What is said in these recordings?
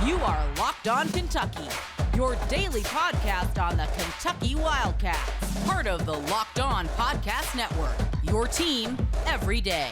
You are Locked On Kentucky, your daily podcast on the Kentucky Wildcats. Part of the Locked On Podcast Network, your team every day.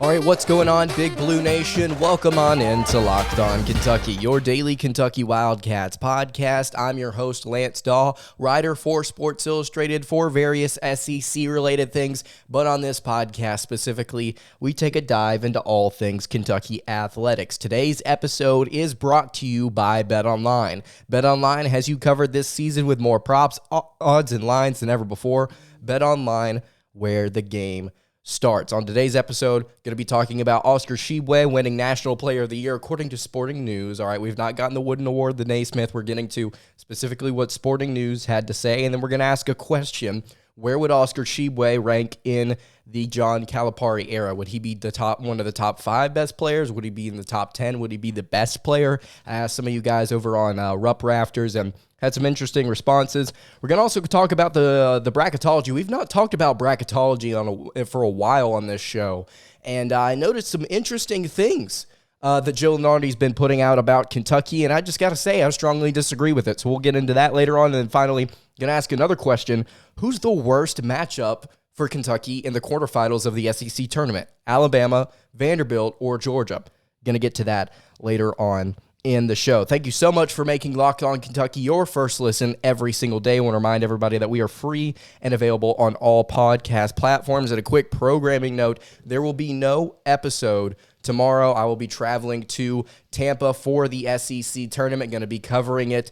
All right, what's going on, Big Blue Nation? Welcome on into Locked On Kentucky, your daily Kentucky Wildcats podcast. I'm your host, Lance Dawe, writer for Sports Illustrated for various SEC-related things. But on this podcast specifically, we take a dive into all things Kentucky athletics. Today's episode is brought to you by BetOnline. BetOnline has you covered this season with more props, odds, and lines than ever before. BetOnline, where the game starts. On today's episode, going to be talking about Oscar Tshiebwe winning National Player of the Year according to Sporting News. All right, we've not gotten the Wooden Award, the Naismith. We're getting to specifically what Sporting News had to say, and then we're going to ask a question. Where would Oscar Tshiebwe rank in the John Calipari era? Would he be one of the top 5 best players? Would he be in the top 10? Would he be the best player? I asked some of you guys over on Rupp Rafters and had some interesting responses. We're going to also talk about the bracketology. We've not talked about bracketology for a while on this show, and I noticed some interesting things that Joe Lunardi's been putting out about Kentucky, and I just got to say, I strongly disagree with it. So we'll get into that later on, and then finally, going to ask another question. Who's the worst matchup for Kentucky in the quarterfinals of the SEC tournament? Alabama, Vanderbilt, or Georgia? Going to get to that later on in the show. Thank you so much for making Locked On Kentucky your first listen every single day. I want to remind everybody that we are free and available on all podcast platforms. And a quick programming note, there will be no episode tomorrow. I will be traveling to Tampa for the SEC tournament. Going to be covering it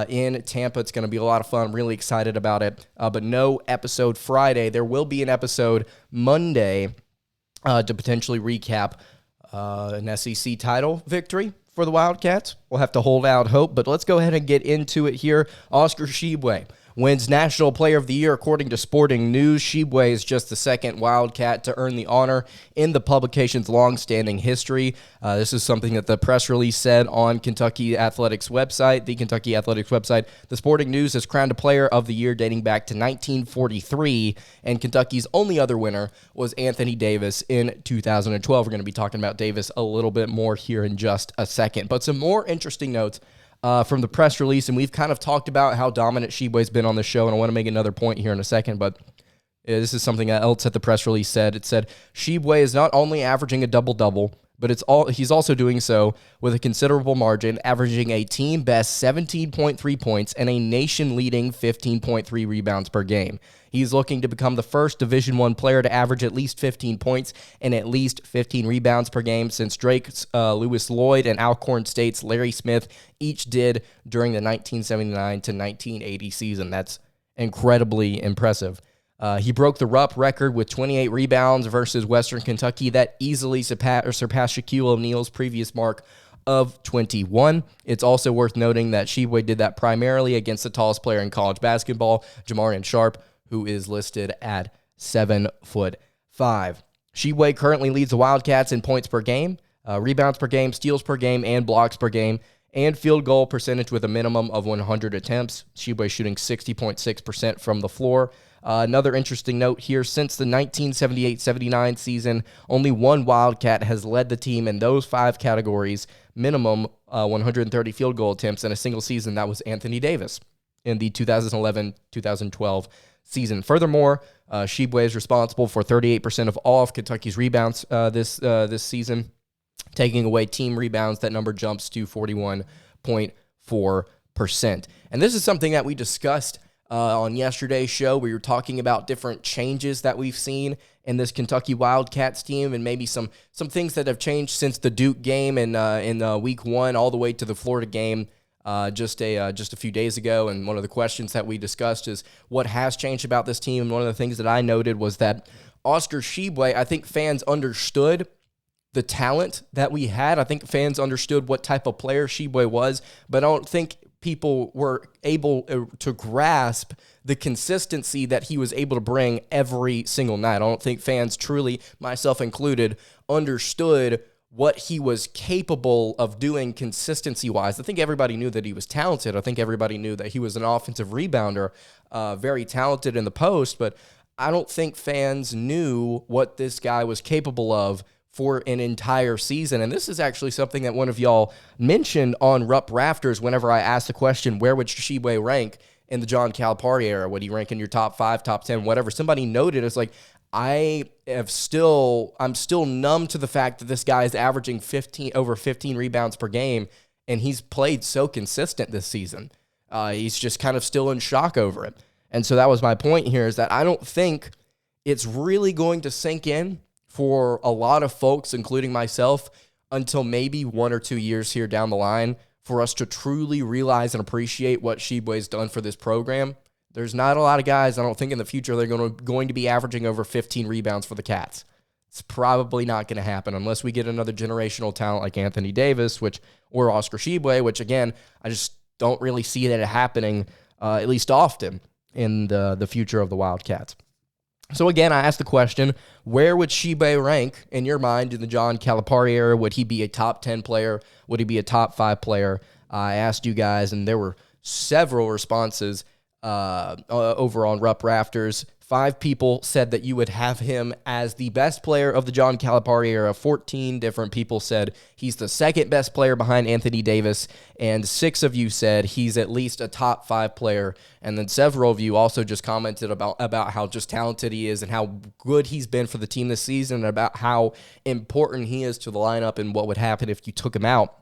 in Tampa. It's going to be a lot of fun. I'm really excited about it. But no episode Friday. There will be an episode Monday to potentially recap an SEC title victory for the Wildcats. We'll have to hold out hope, but let's go ahead and get into it here. Oscar Tshiebwe wins National Player of the Year according to Sporting News. Tshiebwe is just the second Wildcat to earn the honor in the publication's long-standing history. This is something that the press release said on Kentucky Athletics website, the Kentucky Athletics website. The Sporting News has crowned a Player of the Year dating back to 1943, and Kentucky's only other winner was Anthony Davis in 2012. We're going to be talking about Davis a little bit more here in just a second. But some more interesting notes from the press release, and we've kind of talked about how dominant Tshiebwe's been on the show, and I want to make another point here in a second, but this is something else that the press release said. It said, Tshiebwe is not only averaging a double-double, but he's also doing so with a considerable margin, averaging a team-best 17.3 points and a nation-leading 15.3 rebounds per game. He's looking to become the first Division I player to average at least 15 points and at least 15 rebounds per game since Drake's Lewis Lloyd and Alcorn State's Larry Smith each did during the 1979 to 1980 season. That's incredibly impressive. He broke the Rupp record with 28 rebounds versus Western Kentucky. That easily surpassed Shaquille O'Neal's previous mark of 21. It's also worth noting that Tshiebwe did that primarily against the tallest player in college basketball, Jamarian Sharp, who is listed at 7'5". Tshiebwe currently leads the Wildcats in points per game, rebounds per game, steals per game, and blocks per game, and field goal percentage with a minimum of 100 attempts. Tshiebwe shooting 60.6% from the floor. Another interesting note here, since the 1978-79 season, only one Wildcat has led the team in those 5 categories, minimum 130 field goal attempts in a single season. That was Anthony Davis in the 2011-2012 season. Furthermore, Tshiebwe is responsible for 38% of all of Kentucky's rebounds this season, taking away team rebounds. That number jumps to 41.4%. And this is something that we discussed on yesterday's show. We were talking about different changes that we've seen in this Kentucky Wildcats team, and maybe some things that have changed since the Duke game in week 1 all the way to the Florida game just a few days ago. And one of the questions that we discussed is what has changed about this team. And one of the things that I noted was that Oscar Tshiebwe, I think fans understood the talent that we had. I think fans understood what type of player Tshiebwe was, but I don't think people were able to grasp the consistency that he was able to bring every single night. I don't think fans truly, myself included, understood what he was capable of doing consistency-wise. I think everybody knew that he was talented. I think everybody knew that he was an offensive rebounder, very talented in the post, but I don't think fans knew what this guy was capable of for an entire season. And this is actually something that one of y'all mentioned on Rupp Rafters whenever I asked the question, where would Tshiebwe rank in the John Calipari era? Would he rank in your top 5, top 10, whatever? Somebody noted, it's like, I'm still numb to the fact that this guy is averaging over 15 rebounds per game, and he's played so consistent this season. He's just kind of still in shock over it. And so that was my point here, is that I don't think it's really going to sink in for a lot of folks, including myself, until maybe 1 or 2 years here down the line for us to truly realize and appreciate what Tshiebwe's done for this program. There's not a lot of guys, I don't think, in the future they're going to be averaging over 15 rebounds for the Cats. It's probably not going to happen unless we get another generational talent like Anthony Davis, or Oscar Tshiebwe, which, again, I just don't really see that happening, at least often, in the future of the Wildcats. So again, I asked the question, where would Tshiebwe rank in your mind in the John Calipari era? Would he be a top 10 player? Would he be a top 5 player? I asked you guys, and there were several responses over on Rupp Rafters. 5 people said that you would have him as the best player of the John Calipari era. 14 different people said he's the second best player behind Anthony Davis, and 6 of you said he's at least a top 5 player. And then several of you also just commented about how just talented he is and how good he's been for the team this season, and about how important he is to the lineup and what would happen if you took him out.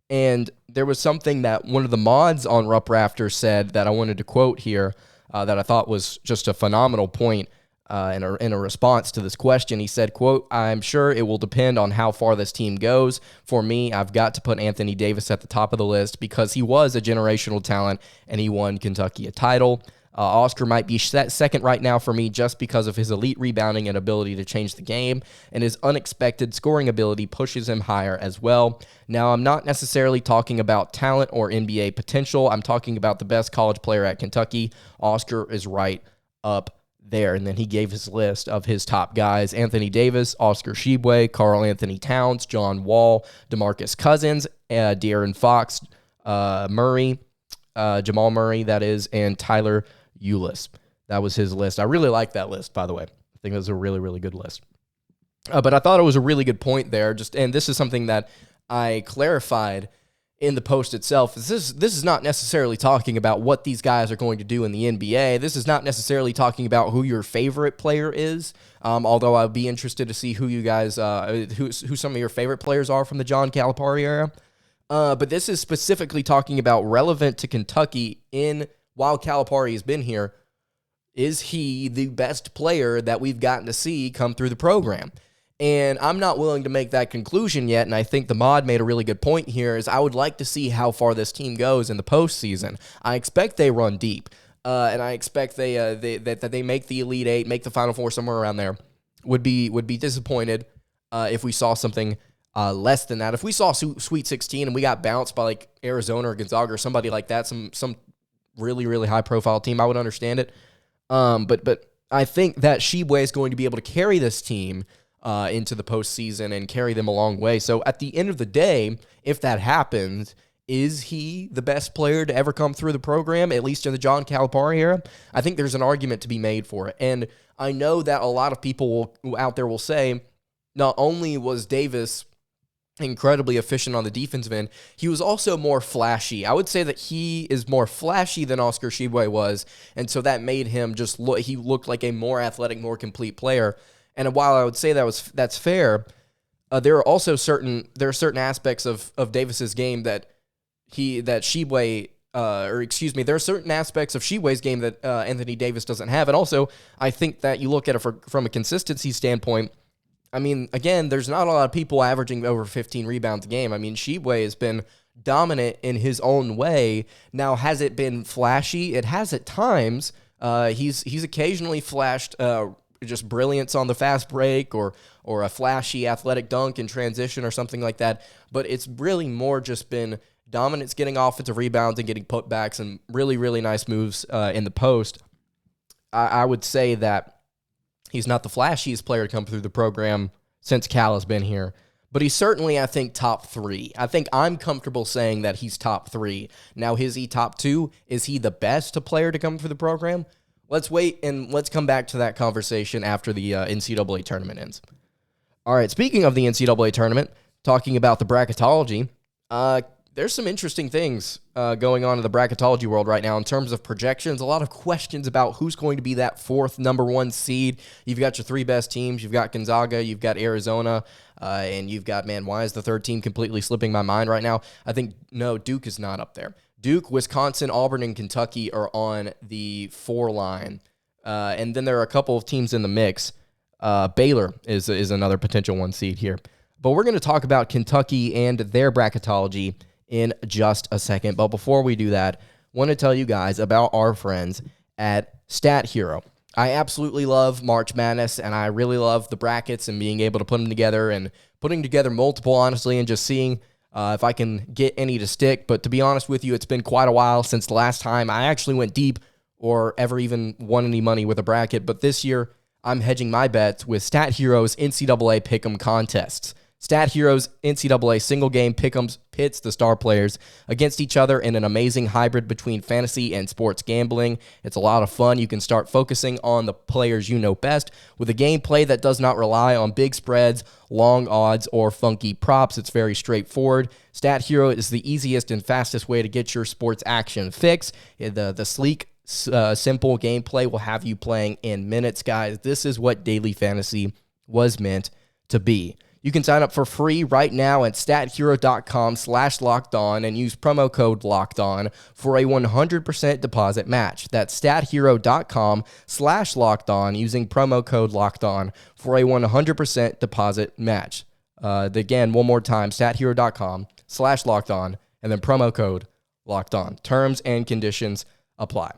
And there was something that one of the mods on Rupp Rafters said that I wanted to quote here, that I thought was just a phenomenal point in a response to this question. He said, quote, "I'm sure it will depend on how far this team goes. For me, I've got to put Anthony Davis at the top of the list because he was a generational talent and he won Kentucky a title. Oscar might be second right now for me just because of his elite rebounding and ability to change the game, and his unexpected scoring ability pushes him higher as well. Now, I'm not necessarily talking about talent or NBA potential. I'm talking about the best college player at Kentucky. Oscar is right up there." And then he gave his list of his top guys: Anthony Davis, Oscar Tshiebwe, Karl Anthony Towns, John Wall, DeMarcus Cousins, De'Aaron Fox, Murray, Jamal Murray, that is, and Tyler Ulis. That was his list. I really like that list, by the way. I think it was a really, really good list. But I thought it was a really good point there. And this is something that I clarified in the post itself. This is not necessarily talking about what these guys are going to do in the NBA. This is not necessarily talking about who your favorite player is. Although I'd be interested to see who you guys, who some of your favorite players are from the John Calipari era. But this is specifically talking about relevant to Kentucky while Calipari has been here. Is he the best player that we've gotten to see come through the program? And I'm not willing to make that conclusion yet, and I think the mod made a really good point here, is I would like to see how far this team goes in the postseason. I expect they run deep, and I expect that they make the Elite Eight, make the Final Four, somewhere around there. Would be disappointed if we saw something less than that. If we saw Sweet 16 and we got bounced by like Arizona or Gonzaga or somebody like that, some really, really high-profile team, I would understand it. But I think that Tshiebwe is going to be able to carry this team into the postseason and carry them a long way. So at the end of the day, if that happens, is he the best player to ever come through the program, at least in the John Calipari era? I think there's an argument to be made for it. And I know that a lot of people out there will say, not only was Davis incredibly efficient on the defensive end, he was also more flashy. I would say that he is more flashy than Oscar Tshiebwe was, and so that made him he looked like a more athletic, more complete player. And while I would say that's fair, there are certain aspects of Davis's game there are certain aspects of Tshiebwe's game that Anthony Davis doesn't have. And also, I think that you look at it from a consistency standpoint. I mean, again, there's not a lot of people averaging over 15 rebounds a game. I mean, Tshiebwe has been dominant in his own way. Now, has it been flashy? It has at times. He's occasionally flashed just brilliance on the fast break or a flashy athletic dunk in transition or something like that. But it's really more just been dominance, getting offensive rebounds and getting putbacks and really, really nice moves in the post. I would say that he's not the flashiest player to come through the program since Cal has been here, but he's certainly, I think, top 3. I think I'm comfortable saying that he's top 3. Now, is he top 2? Is he the best player to come through the program? Let's wait and let's come back to that conversation after the NCAA tournament ends. All right, speaking of the NCAA tournament, talking about the bracketology, there's some interesting things going on in the bracketology world right now in terms of projections. A lot of questions about who's going to be that fourth number one seed. You've got your three best teams. You've got Gonzaga, you've got Arizona, and you've got, man, why is the third team completely slipping my mind right now? I think, no, Duke is not up there. Duke, Wisconsin, Auburn, and Kentucky are on the 4 line. And then there are a couple of teams in the mix. Baylor is another potential 1 seed here. But we're going to talk about Kentucky and their bracketology in just a second. But before we do that, I want to tell you guys about our friends at StatHero. I absolutely love March Madness, and I really love the brackets and being able to put them together and putting together multiple, honestly, and just seeing if I can get any to stick. But to be honest with you, it's been quite a while since the last time I actually went deep or ever even won any money with a bracket. But this year, I'm hedging my bets with StatHero's NCAA Pick'em contests. StatHero's NCAA single-game Pick'ems pits the star players against each other in an amazing hybrid between fantasy and sports gambling. It's a lot of fun. You can start focusing on the players you know best with a gameplay that does not rely on big spreads, long odds, or funky props. It's very straightforward. StatHero is the easiest and fastest way to get your sports action fix. The sleek, simple gameplay will have you playing in minutes, guys. This is what daily fantasy was meant to be. You can sign up for free right now at stathero.com/lockedon and use promo code LOCKEDON for a 100% deposit match. That's stathero.com/lockedon using promo code LOCKEDON for a 100% deposit match. Again, one more time, stathero.com/lockedon and then promo code LOCKEDON. Terms and conditions apply.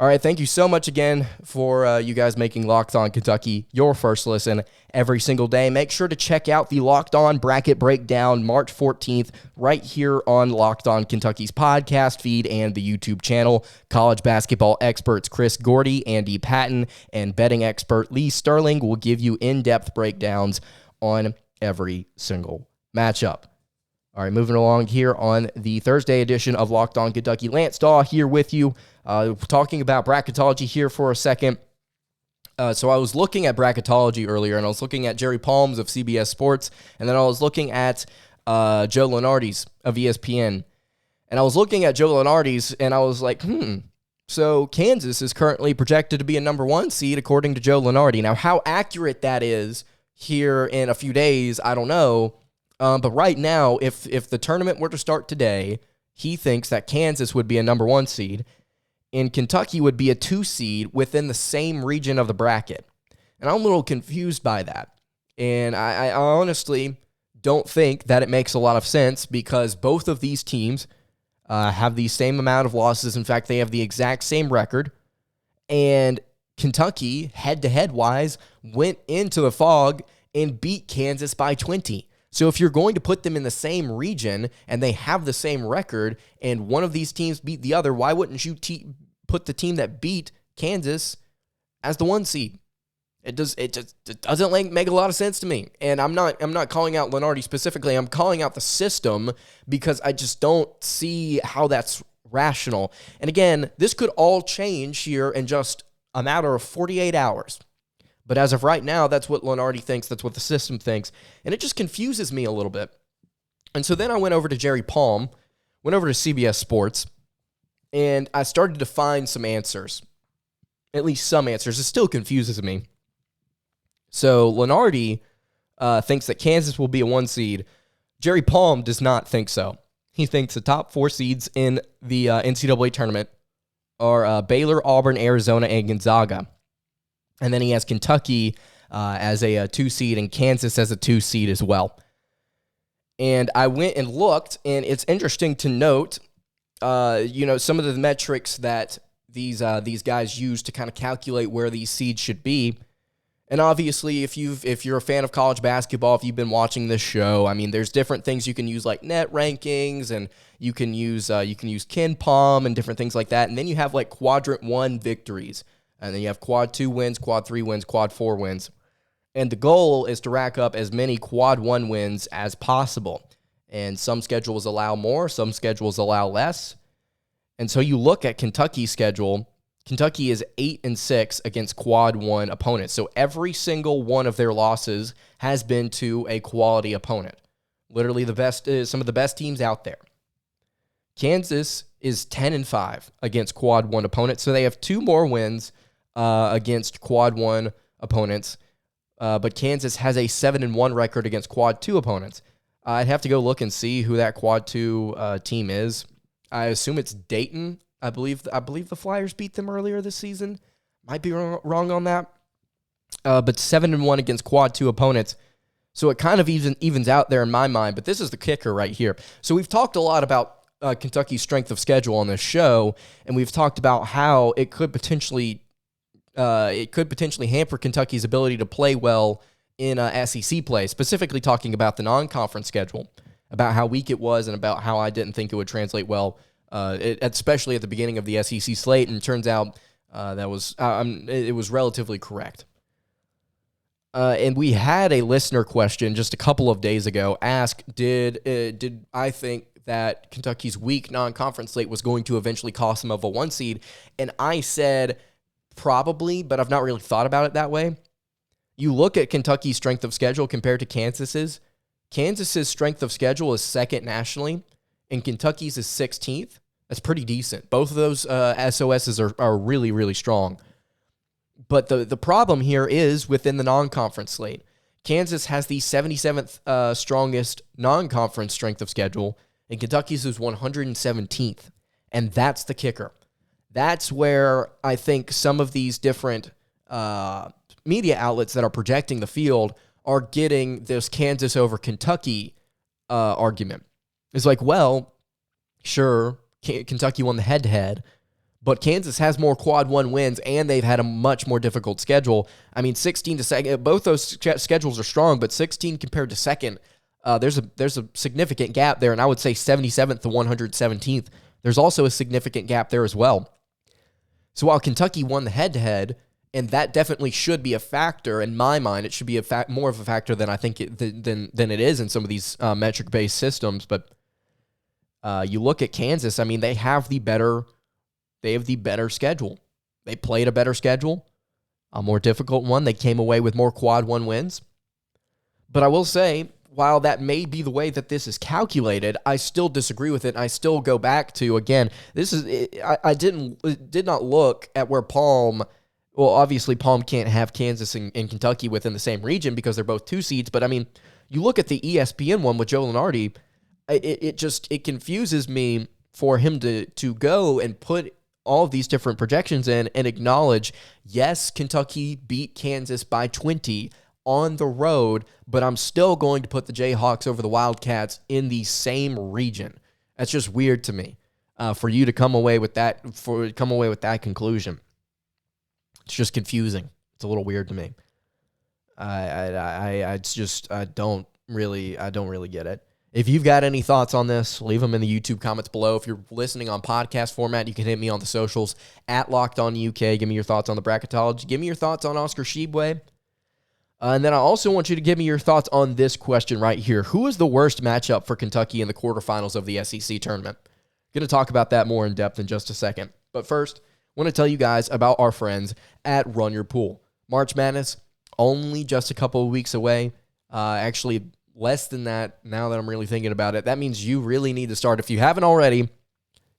All right, thank you so much again for you guys making Locked On Kentucky your first listen every single day. Make sure to check out the Locked On Bracket Breakdown March 14th right here on Locked On Kentucky's podcast feed and the YouTube channel. College basketball experts Chris Gordy, Andy Patton, and betting expert Lee Sterling will give you in-depth breakdowns on every single matchup. All right, moving along here on the Thursday edition of Locked On Kentucky. Lance Dawe here with you, talking about bracketology here for a second. So I was looking at bracketology earlier, and I was looking at Jerry Palms of CBS Sports, and then I was looking at Joe Lunardi's of ESPN. And I was looking at Joe Lunardi's, and I was like, so Kansas is currently projected to be a number 1 seed according to Joe Lunardi. Now, how accurate that is here in a few days, I don't know. But right now, if the tournament were to start today, he thinks that Kansas would be a number 1 seed and Kentucky would be a 2 seed within the same region of the bracket. And I'm a little confused by that. And I honestly don't think that it makes a lot of sense because both of these teams have the same amount of losses. In fact, they have the exact same record. And Kentucky, head-to-head wise, went into the Fog and beat Kansas by 20. So if you're going to put them in the same region and they have the same record and one of these teams beat the other, why wouldn't you put the team that beat Kansas as the 1 seed? It doesn't make a lot of sense to me. And I'm not calling out Lunardi specifically. I'm calling out the system because I just don't see how that's rational. And again, this could all change here in just a matter of 48 hours. But as of right now, that's what Lunardi thinks. That's what the system thinks. And it just confuses me a little bit. And so then I went over to Jerry Palm, went over to CBS Sports, and I started to find some answers. At least some answers. It still confuses me. So Lunardi thinks that Kansas will be a 1 seed. Jerry Palm does not think so. He thinks the top 4 seeds in the NCAA tournament are Baylor, Auburn, Arizona, and Gonzaga. And then he has Kentucky as a 2 seed and Kansas as a 2 seed as well. And I went and looked, and it's interesting to note, some of the metrics that these guys use to kind of calculate where these seeds should be. And obviously, if you're a fan of college basketball, if you've been watching this show, I mean, there's different things you can use like net rankings, and you can use KenPom and different things like that. And then you have like quadrant 1 victories. And then you have quad 2 wins, quad 3 wins, quad 4 wins. And the goal is to rack up as many quad 1 wins as possible. And some schedules allow more, some schedules allow less. And so you look at Kentucky's schedule, Kentucky is 8-6 against quad 1 opponents. So every single one of their losses has been to a quality opponent. Literally some of the best teams out there. Kansas is 10-5 against quad 1 opponents. So they have 2 more wins against quad 1 opponents. But Kansas has a 7-1 record against quad 2 opponents. I'd have to go look and see who that quad 2 team is. I assume it's Dayton. I believe the Flyers beat them earlier this season. Might be wrong on that. But 7-1 against quad 2 opponents. So it kind of evens out there in my mind. But this is the kicker right here. So we've talked a lot about Kentucky's strength of schedule on this show, and we've talked about how it could potentially hamper Kentucky's ability to play well in SEC play, specifically talking about the non-conference schedule, about how weak it was and about how I didn't think it would translate well, especially at the beginning of the SEC slate, and it turns out it was relatively correct. And we had a listener question just a couple of days ago ask, did I think that Kentucky's weak non-conference slate was going to eventually cost them of a 1 seed? And I said probably, but I've not really thought about it that way. You look at Kentucky's strength of schedule compared to Kansas's. Kansas's strength of schedule is second nationally, and Kentucky's is 16th. That's pretty decent. Both of those SOSs are really, really strong. But the problem here is within the non-conference slate. Kansas has the 77th strongest non-conference strength of schedule, and Kentucky's is 117th. And that's the kicker. That's where I think some of these different media outlets that are projecting the field are getting this Kansas over Kentucky argument. It's like, well, sure, Kentucky won the head-to-head, but Kansas has more quad 1 wins, and they've had a much more difficult schedule. I mean, 16 to second, both those schedules are strong, but 16 compared to second, there's a significant gap there, and I would say 77th to 117th. There's also a significant gap there as well. So while Kentucky won the head-to-head, and that definitely should be a factor in my mind, it should be more of a factor than I think than it is in some of these metric-based systems. But you look at Kansas, I mean, they have the better schedule. They played a better schedule, a more difficult one. They came away with more quad 1 wins. But I will say, while that may be the way that this is calculated, I still disagree with it. I still go back to, again, I did not look at where Palm. Well, obviously, Palm can't have Kansas and Kentucky within the same region because they're both 2 seeds. But I mean, you look at the ESPN one with Joe Lunardi, it confuses me for him to go and put all of these different projections in and acknowledge, yes, Kentucky beat Kansas by 20 on the road, but I'm still going to put the Jayhawks over the Wildcats in the same region. That's just weird to me. For you to come away with that conclusion. It's just confusing. It's a little weird to me. I don't really get it. If you've got any thoughts on this, leave them in the YouTube comments below. If you're listening on podcast format, you can hit me on the socials at LockedOnUK. Give me your thoughts on the bracketology. Give me your thoughts on Oscar Tshiebwe. And then I also want you to give me your thoughts on this question right here. Who is the worst matchup for Kentucky in the quarterfinals of the SEC tournament? Going to talk about that more in depth in just a second. But first, I want to tell you guys about our friends at Run Your Pool. March Madness, only just a couple of weeks away. Actually, less than that now that I'm really thinking about it. That means you really need to start. If you haven't already,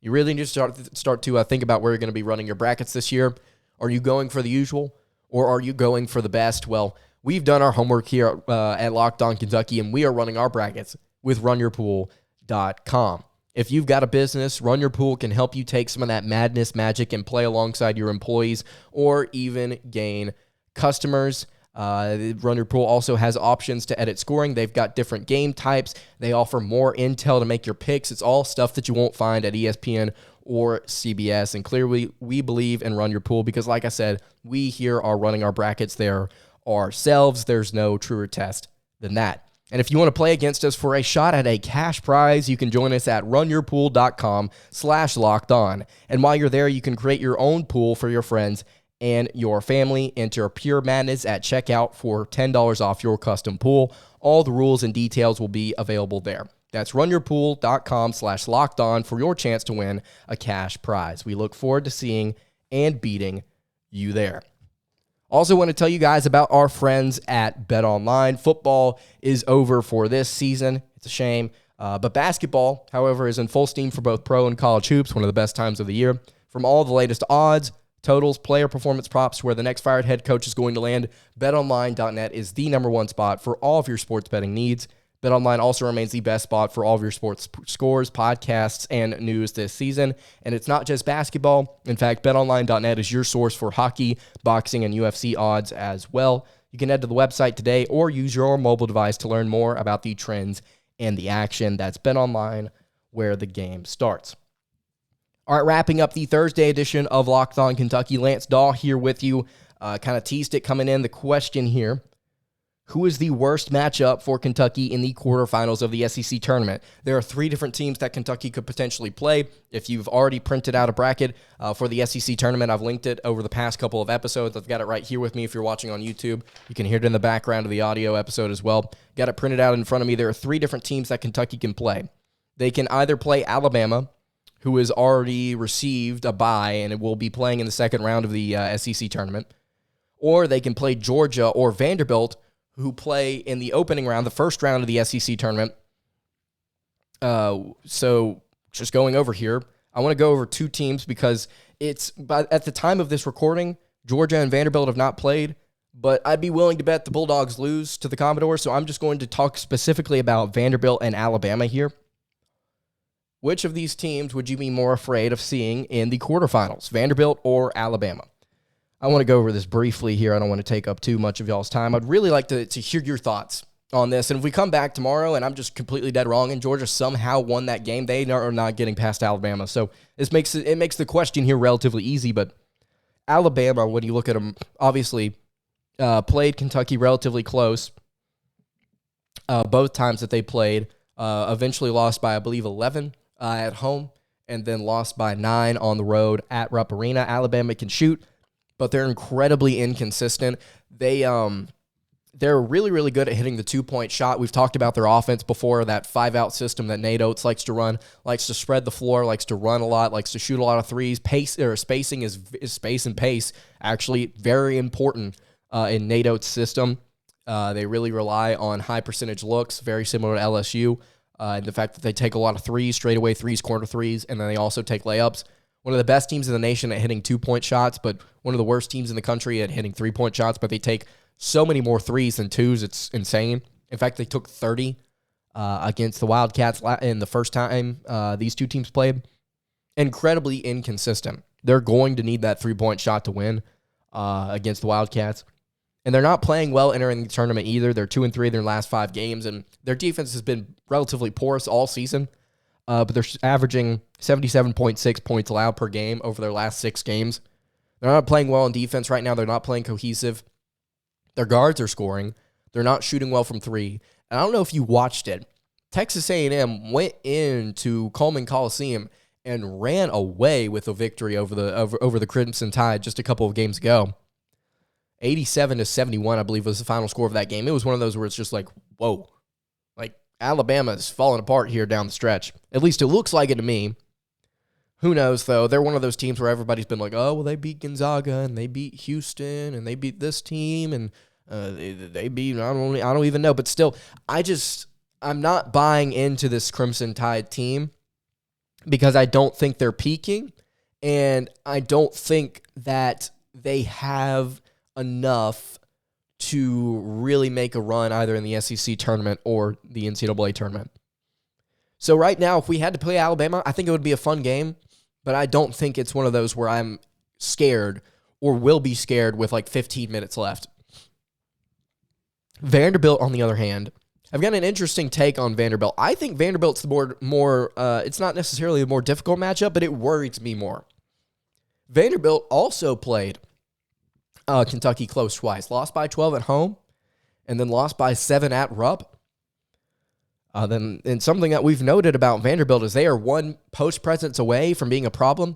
you really need to start to think about where you're going to be running your brackets this year. Are you going for the usual, or are you going for the best? Well, we've done our homework here at Locked On Kentucky, and we are running our brackets with RunYourPool.com. If you've got a business, Run Your Pool can help you take some of that madness magic and play alongside your employees or even gain customers. Run Your Pool also has options to edit scoring. They've got different game types. They offer more intel to make your picks. It's all stuff that you won't find at ESPN or CBS. And clearly, we believe in Run Your Pool because, like I said, we here are running our brackets there ourselves. There's no truer test than that. And if you want to play against us for a shot at a cash prize, you can join us at runyourpool.com/lockedon. And while you're there, you can create your own pool for your friends and your family. Enter Pure Madness at checkout for $10 off your custom pool. All the rules and details will be available there. That's runyourpool.com/lockedon for your chance to win a cash prize. We look forward to seeing and beating you there. Also want to tell you guys about our friends at BetOnline. Football is over for this season. It's a shame. But basketball, however, is in full steam for both pro and college hoops, one of the best times of the year. From all the latest odds, totals, player performance props, where the next fired head coach is going to land, betonline.net is the number one spot for all of your sports betting needs. BetOnline also remains the best spot for all of your sports scores, podcasts, and news this season. And it's not just basketball. In fact, betonline.net is your source for hockey, boxing, and UFC odds as well. You can head to the website today or use your mobile device to learn more about the trends and the action. That's BetOnline, where the game starts. All right, wrapping up the Thursday edition of Locked On Kentucky. Lance Dawe here with you. Kind of teased it coming in. The question here: who is the worst matchup for Kentucky in the quarterfinals of the SEC tournament? There are 3 different teams that Kentucky could potentially play. If you've already printed out a bracket for the SEC tournament, I've linked it over the past couple of episodes. I've got it right here with me if you're watching on YouTube. You can hear it in the background of the audio episode as well. Got it printed out in front of me. There are 3 different teams that Kentucky can play. They can either play Alabama, who has already received a bye and will be playing in the second round of the SEC tournament, or they can play Georgia or Vanderbilt, who play in the opening round, the first round of the SEC tournament. So just going over here, I want to go over 2 teams because at the time of this recording, Georgia and Vanderbilt have not played, but I'd be willing to bet the Bulldogs lose to the Commodores, so I'm just going to talk specifically about Vanderbilt and Alabama here. Which of these teams would you be more afraid of seeing in the quarterfinals, Vanderbilt or Alabama? I want to go over this briefly here. I don't want to take up too much of y'all's time. I'd really like to hear your thoughts on this. And if we come back tomorrow and I'm just completely dead wrong and Georgia somehow won that game, they are not getting past Alabama. So it makes the question here relatively easy. But Alabama, when you look at them, obviously played Kentucky relatively close both times that they played. Eventually lost by, I believe, 11 at home, and then lost by 9 on the road at Rupp Arena. Alabama can shoot, but they're incredibly inconsistent. They're really, really good at hitting the 2-point shot. We've talked about their offense before, that 5-out system that Nate Oates likes to run, likes to spread the floor, likes to run a lot, likes to shoot a lot of threes. Spacing is space and pace, actually very important in Nate Oates' system. They really rely on high percentage looks, very similar to LSU. And the fact that they take a lot of threes, straightaway threes, corner threes, and then they also take layups. One of the best teams in the nation at hitting 2-point shots, but one of the worst teams in the country at hitting 3-point shots, but they take so many more threes than twos, it's insane. In fact, they took 30 against the Wildcats in the first time these 2 teams played. Incredibly inconsistent. They're going to need that 3-point shot to win against the Wildcats. And they're not playing well entering the tournament either. They're 2-3 in their last 5 games, and their defense has been relatively porous all season. But they're averaging 77.6 points allowed per game over their last 6 games. They're not playing well on defense right now. They're not playing cohesive. Their guards are scoring. They're not shooting well from 3. And I don't know if you watched it. Texas A&M went into Coleman Coliseum and ran away with a victory over the Crimson Tide just a couple of games ago. 87-71, I believe, was the final score of that game. It was one of those where it's just like, whoa. Like, Alabama's falling apart here down the stretch. At least it looks like it to me. Who knows, though? They're one of those teams where everybody's been like, oh, well, they beat Gonzaga, and they beat Houston, and they beat this team, and they beat, I don't even know. But still, I'm not buying into this Crimson Tide team because I don't think they're peaking, and I don't think that they have enough to really make a run either in the SEC tournament or the NCAA tournament. So right now, if we had to play Alabama, I think it would be a fun game, but I don't think it's one of those where I'm scared or will be scared with like 15 minutes left. Vanderbilt, on the other hand, I've got an interesting take on Vanderbilt. I think Vanderbilt's the more it's not necessarily a more difficult matchup, but it worries me more. Vanderbilt also played Kentucky close twice. Lost by 12 at home, and then lost by 7 at Rupp. And something that we've noted about Vanderbilt is they are one post presence away from being a problem.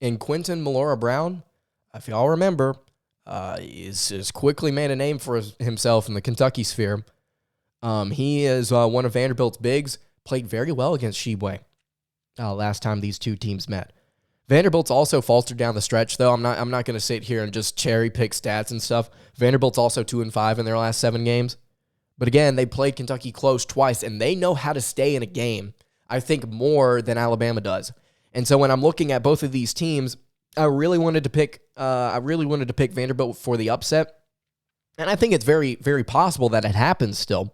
And Quentin Milora-Brown, if y'all remember, is quickly made a name for himself in the Kentucky sphere. He is one of Vanderbilt's bigs, played very well against Tshiebwe last time these 2 teams met. Vanderbilt's also faltered down the stretch, though. I'm not going to sit here and just cherry pick stats and stuff. Vanderbilt's also 2-5 in their last 7 games. But again, they played Kentucky close twice, and they know how to stay in a game, I think, more than Alabama does. And so when I'm looking at both of these teams, I really wanted to pick Vanderbilt for the upset. And I think it's very, very possible that it happens still.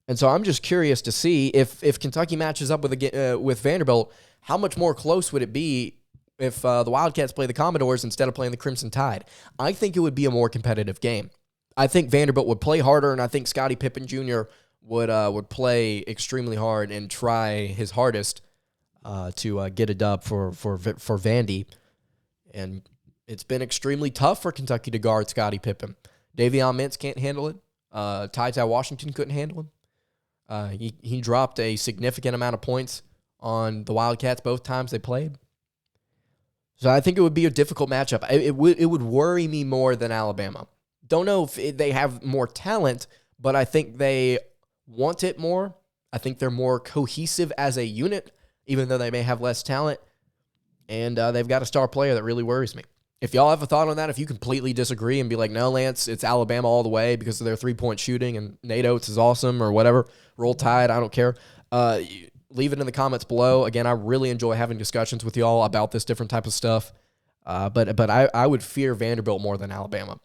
And so I'm just curious to see if Kentucky matches up with Vanderbilt, how much more close would it be if the Wildcats play the Commodores instead of playing the Crimson Tide? I think it would be a more competitive game. I think Vanderbilt would play harder, and I think Scottie Pippen Jr. would play extremely hard and try his hardest to get a dub for Vandy. And it's been extremely tough for Kentucky to guard Scottie Pippen. Davion Mintz can't handle it. Ty Washington couldn't handle him. He dropped a significant amount of points on the Wildcats both times they played. So I think it would be a difficult matchup. It would worry me more than Alabama. Don't know if they have more talent, but I think they want it more. I think they're more cohesive as a unit, even though they may have less talent. And they've got a star player that really worries me. If y'all have a thought on that, if you completely disagree and be like, no, Lance, it's Alabama all the way because of their three-point shooting and Nate Oates is awesome or whatever, Roll Tide, I don't care. Leave it in the comments below. Again, I really enjoy having discussions with y'all about this different type of stuff. But I would fear Vanderbilt more than Alabama.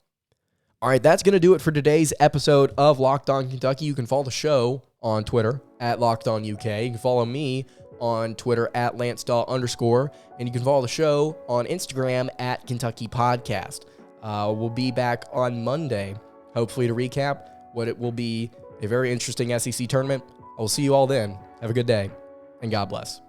All right, that's going to do it for today's episode of Locked On Kentucky. You can follow the show on Twitter at Locked On UK. You can follow me on Twitter at LanceDawe_, and you can follow the show on Instagram at Kentucky Podcast. We'll be back on Monday, hopefully to recap what it will be a very interesting SEC tournament. I will see you all then. Have a good day, and God bless.